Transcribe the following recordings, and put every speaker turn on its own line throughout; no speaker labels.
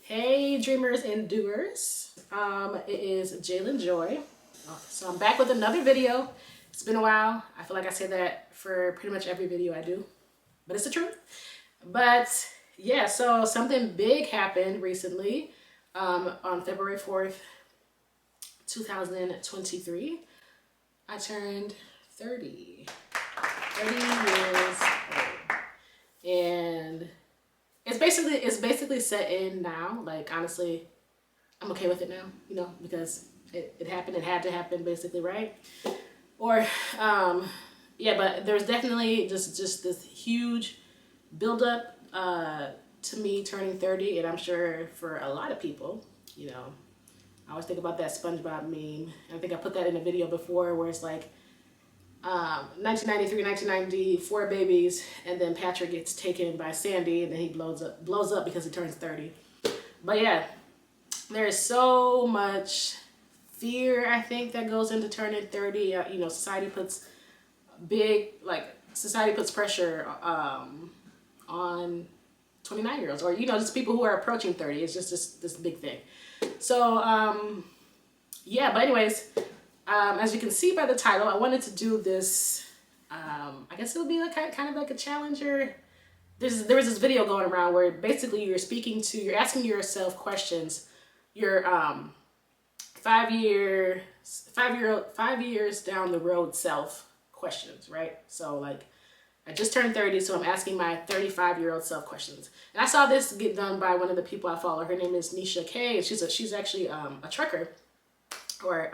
Hey Dreamers and Doers, it is Jaalyn Joy. So I'm back with another video. It's been a while. I feel like I say that for pretty much every video I do, but it's the truth. But yeah, so something big happened recently on February 4th, 2023. I turned 30 years old. And it's basically set in now. Like, honestly, I'm okay with it now, you know, because it happened. It had to happen, basically, right? Or yeah, but there's definitely just this huge buildup to me turning 30, and I'm sure for a lot of people, you know, I always think about that SpongeBob meme. I think I put that in a video before where it's like 1993, 1994 babies, and then Patrick gets taken by Sandy, and then he blows up because he turns 30. But yeah, there is so much fear, I think, that goes into turning 30. You know, society puts pressure on 29-year-olds, or, you know, just people who are approaching 30. It's just this big thing. So yeah, but anyways, as you can see by the title, I wanted to do this, I guess it would be like kind of like a challenger. There was this video going around where basically you're asking yourself questions, your 5 years down the road self questions, right? So like, I just turned 30, so I'm asking my 35-year-old self questions. And I saw this get done by one of the people I follow. Her name is Nisha K, and she's actually a trucker, or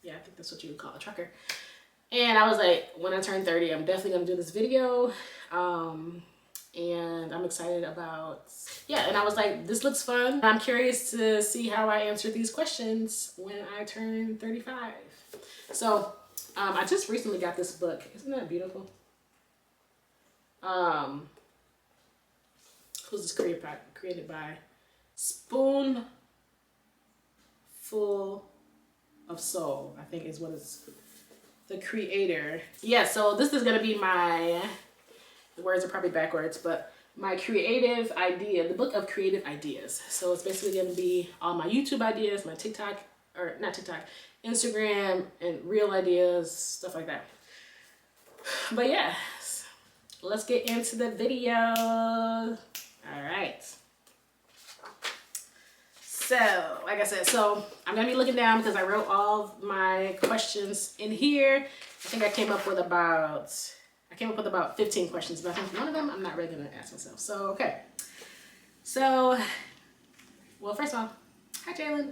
yeah, I think that's what you would call a trucker. And I was like, when I turn 30, I'm definitely gonna do this video. And I'm excited about, yeah, and I was like, this looks fun. I'm curious to see how I answer these questions when I turn 35. So I just recently got this book. Isn't that beautiful? Who's this created by? Spoonful of Soul, I think is what it's, the creator. Yeah, so this is gonna be the words are probably backwards, but my creative idea, the book of creative ideas. So it's basically gonna be all my YouTube ideas, my TikTok, or not TikTok, Instagram and Reel ideas, stuff like that. But yeah, let's get into the video. All right. So, like I said, so I'm gonna be looking down because I wrote all of my questions in here. I think I came up with about 15 questions, but I think one of them I'm not really gonna ask myself. So, okay. So, well, first of all, hi Jaalyn,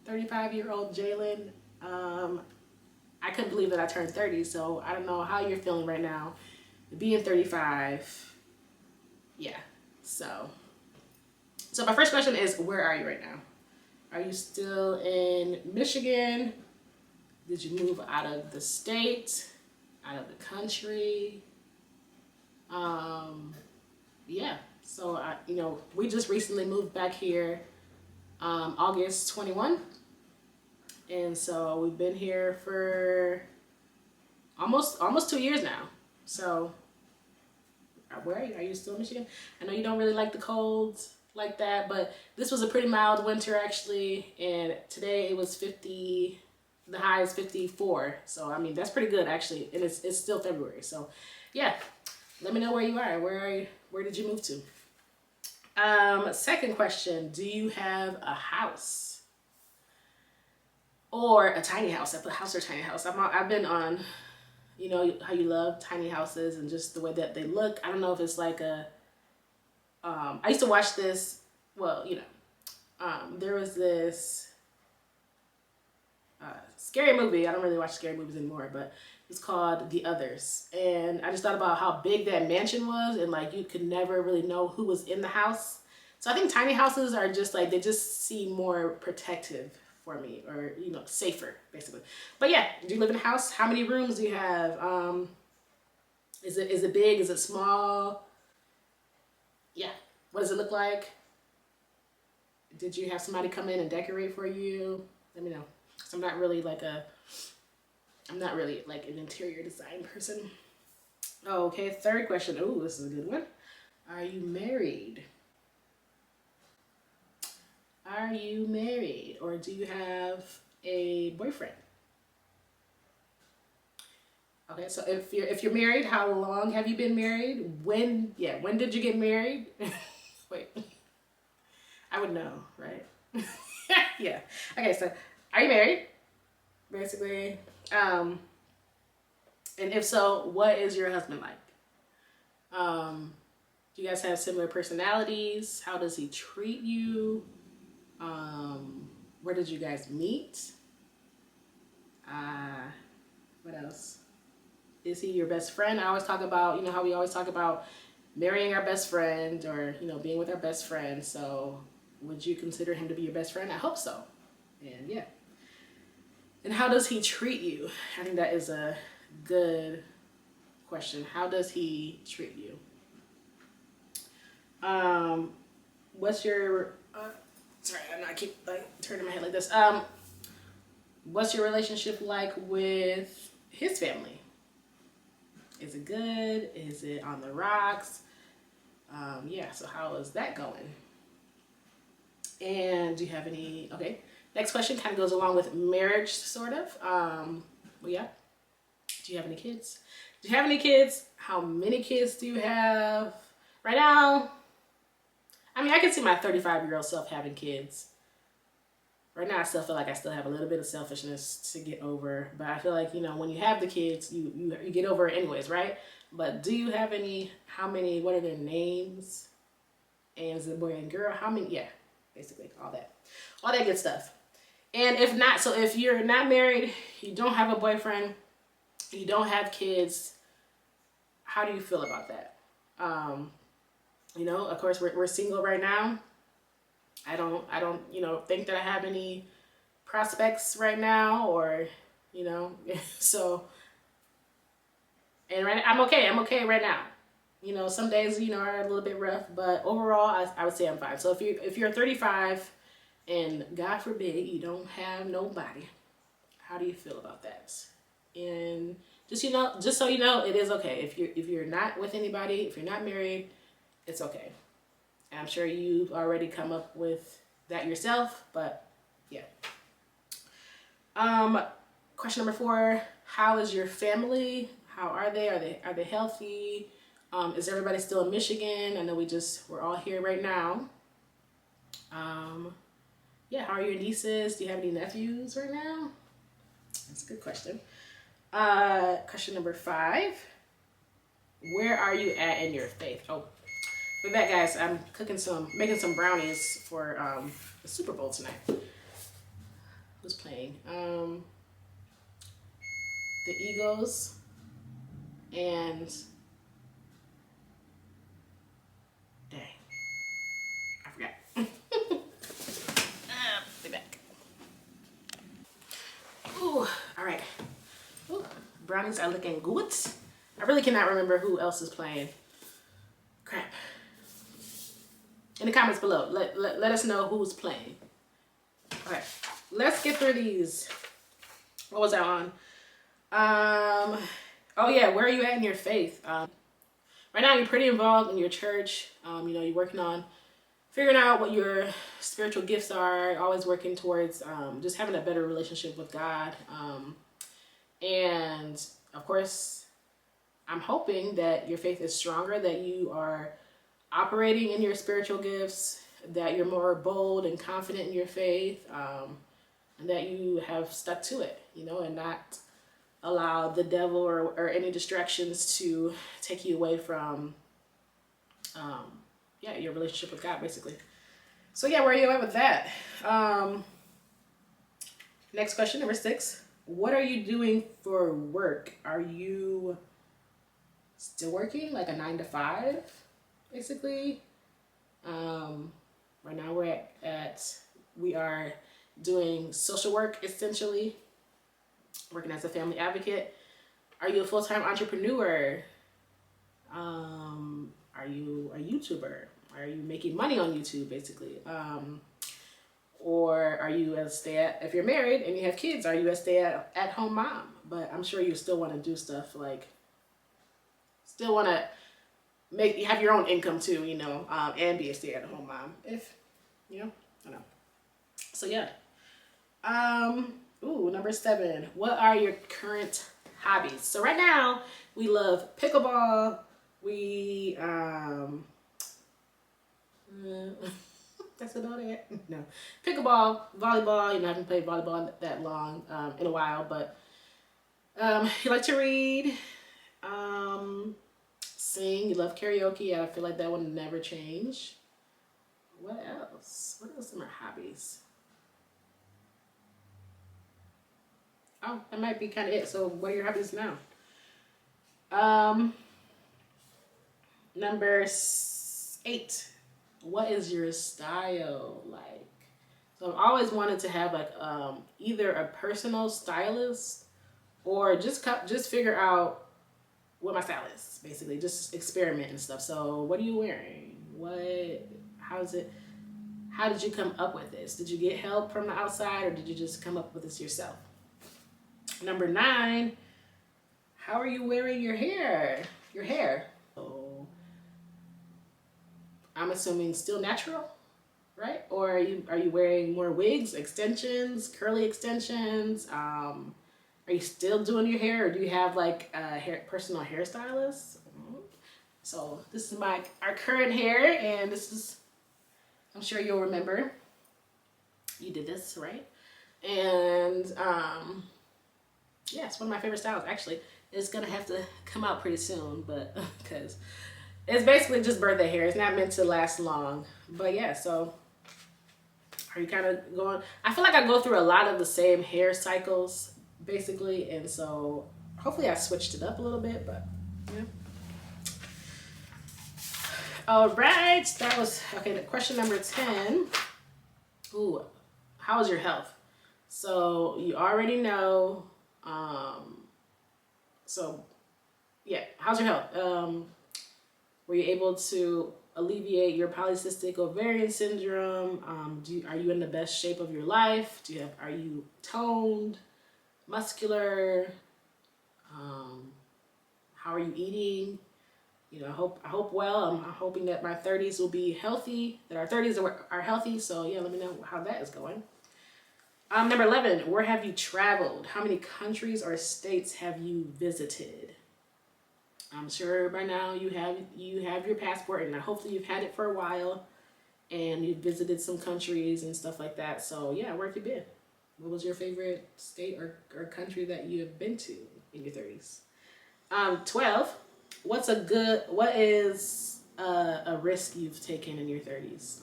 35-year-old Jaalyn. I couldn't believe that I turned 30, so I don't know how you're feeling right now. Being 35, yeah, so my first question is, where are you right now? Are you still in Michigan? Did you move out of the state, out of the country? Yeah, so you know, we just recently moved back here August 21, and so we've been here for almost 2 years now. So where are you? Are you still in Michigan? I know you don't really like the cold like that, but this was a pretty mild winter actually, and today it was 50, the high is 54, so I mean that's pretty good actually, and it's still February. So yeah, let me know where you are. Where are you? Where did you move to? Second question, do you have a house or a tiny house? I put house or tiny house. I've been on, you know how you love tiny houses and just the way that they look. I don't know if it's like a, I used to watch this, well, you know, there was this scary movie. I don't really watch scary movies anymore, but it's called The Others. And I just thought about how big that mansion was, and like you could never really know who was in the house. So I think tiny houses are just like, they just seem more protective for me, or, you know, safer basically. But yeah, do you live in a house? How many rooms do you have? Is it big? Is it small? Yeah, what does it look like? Did you have somebody come in and decorate for you? Let me know. So I'm not really like an interior design person. Okay, third question. Oh, this is a good one. Are you married? are you married, or do you have a boyfriend? Okay, so if you're married, how long have you been married? When did you get married? Wait, I would know, right? Yeah. Okay, so are you married? Basically. And if so, what is your husband like? Do you guys have similar personalities? How does he treat you? Where did you guys meet? What else? Is he your best friend? I always talk about, how we always talk about marrying our best friend, or, being with our best friend. So would you consider him to be your best friend? I hope so. And yeah. And how does he treat you? I think that is a good question. How does he treat you? What's your, sorry, I keep turning my head like this. What's your relationship like with his family? Is it good? Is it on the rocks? Yeah, so how is that going? And do you have any, okay, next question kind of goes along with marriage, sort of. Well, yeah. Do you have any kids? Do you have any kids? How many kids do you have? Right now, I mean, I can see my 35-year-old self having kids. Right now, I still feel like I still have a little bit of selfishness to get over. But I feel like, when you have the kids, you get over it anyways, right? But do you have any, how many, what are their names? And is it a boy and girl? How many? Yeah, basically, all that good stuff. And if not, so if you're not married, you don't have a boyfriend, you don't have kids, how do you feel about that? Of course, we're single right now. I don't, think that I have any prospects right now, or, so, and I'm okay right now. Some days, are a little bit rough, but overall, I would say I'm fine. So if you're 35 and God forbid you don't have nobody, how do you feel about that? And just so you know, it is okay. If you're not with anybody, if you're not married, it's okay. I'm sure you've already come up with that yourself, but yeah. Question number 4, how is your family? How are they? Are they healthy? Is everybody still in Michigan? I know we're all here right now. Yeah, how are your nieces? Do you have any nephews right now? That's a good question. Question number 5, where are you at in your faith? Oh, with that, guys, I'm making some brownies for the Super Bowl tonight. Who's playing? The Eagles and dang, I forgot. Be back. Ooh, all right. Ooh, brownies are looking good. I really cannot remember who else is playing. Crap. In the comments below, let us know who's playing. Okay, let's get through these. What was I on? Oh yeah, where are you at in your faith? Right now you're pretty involved in your church. You're working on figuring out what your spiritual gifts are, always working towards just having a better relationship with God. And of course, I'm hoping that your faith is stronger, that you are operating in your spiritual gifts, that you're more bold and confident in your faith, and that you have stuck to it, and not allow the devil or any distractions to take you away from, your relationship with God, basically. So yeah, where are you at with that? Next question, number 6. What are you doing for work? Are you still working like a 9 to 5, basically? Right now we are doing social work, essentially, working as a family advocate. Are you a full-time entrepreneur? Are you a YouTuber? Are you making money on YouTube, basically? Or are you if you're married and you have kids, are you a stay-at-home mom? But I'm sure you still want to do stuff like, still want to have your own income too, and be a stay-at-home mom. If, I don't know. So yeah. Ooh, number 7. What are your current hobbies? So right now we love pickleball. We that's about it. No, pickleball, volleyball. You know, I haven't played volleyball that long in a while, but you like to read, sing. You love karaoke. I feel like that will never change. What else? What else are my hobbies? Oh, that might be kind of it. So, what are your hobbies now? Number 8. What is your style like? So I've always wanted to have like either a personal stylist or just figure out what my style is. Basically, just experiment and stuff. So what are you wearing? How did you come up with this? Did you get help from the outside or did you just come up with this yourself? Number 9. How are you wearing your hair? So I'm assuming still natural, right? Or are you wearing more wigs, extensions, curly extensions? Are you still doing your hair, or do you have like a personal hairstylist? So this is our current hair, and this is, I'm sure you'll remember you did this, right? And yeah, it's one of my favorite styles. Actually, it's gonna have to come out pretty soon, but because it's basically just birthday hair. It's not meant to last long. But yeah, so are you kind of going? I feel like I go through a lot of the same hair cycles, basically. And so hopefully I switched it up a little bit, but yeah. All right, that was, okay, question number 10. Ooh, how is your health? So you already know, so yeah, how's your health? Were you able to alleviate your polycystic ovarian syndrome? Are you in the best shape of your life? Are you toned, muscular? How are you eating? You know, I hope well. I'm hoping that my 30s will be healthy, that our 30s are healthy. So yeah, let me know how that is going. Number 11, where have you traveled? How many countries or states have you visited? I'm sure by now you have your passport, and hopefully you've had it for a while, and you've visited some countries and stuff like that. So yeah, where have you been? What was your favorite state or country that you have been to in your 30s? 12, what is a risk you've taken in your 30s?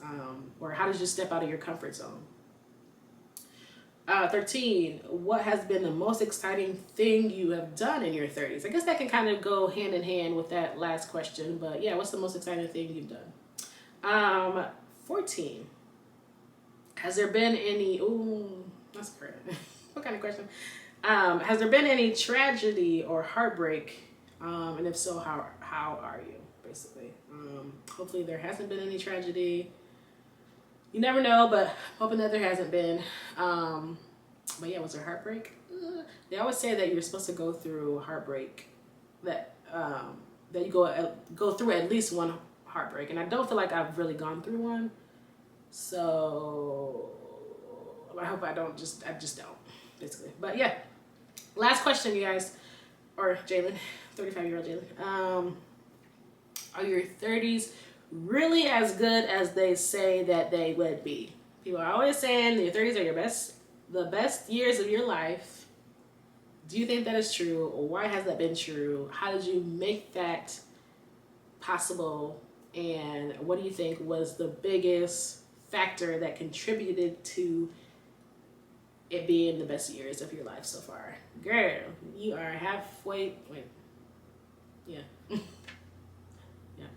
Or how did you step out of your comfort zone? 13, what has been the most exciting thing you have done in your 30s? I guess that can kind of go hand in hand with that last question, but yeah, what's the most exciting thing you've done? 14, has there been any, ooh, that's great. What kind of question? Has there been any tragedy or heartbreak? And if so, how are you, basically? Hopefully there hasn't been any tragedy. You never know, but hoping that there hasn't been. But yeah, was there heartbreak? They always say that you're supposed to go through heartbreak, that you go through at least one heartbreak, and I don't feel like I've really gone through one. So I hope I just don't, basically. But yeah, last question, you guys, or Jaalyn, 35-year-old Jaalyn. Are your 30s really as good as they say that they would be? People are always saying your 30s are the best years of your life. Do you think that is true? Or why has that been true? How did you make that possible? And what do you think was the biggest factor that contributed to it being the best years of your life so far? Girl, you are halfway, yeah. Yeah.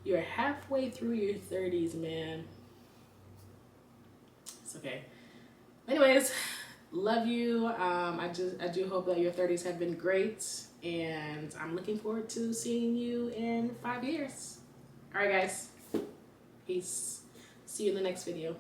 You're halfway through your 30s, man. It's okay. Anyways, love you. I do hope that your 30s have been great, and I'm looking forward to seeing you in 5 years. All right, guys. Peace. See you in the next video.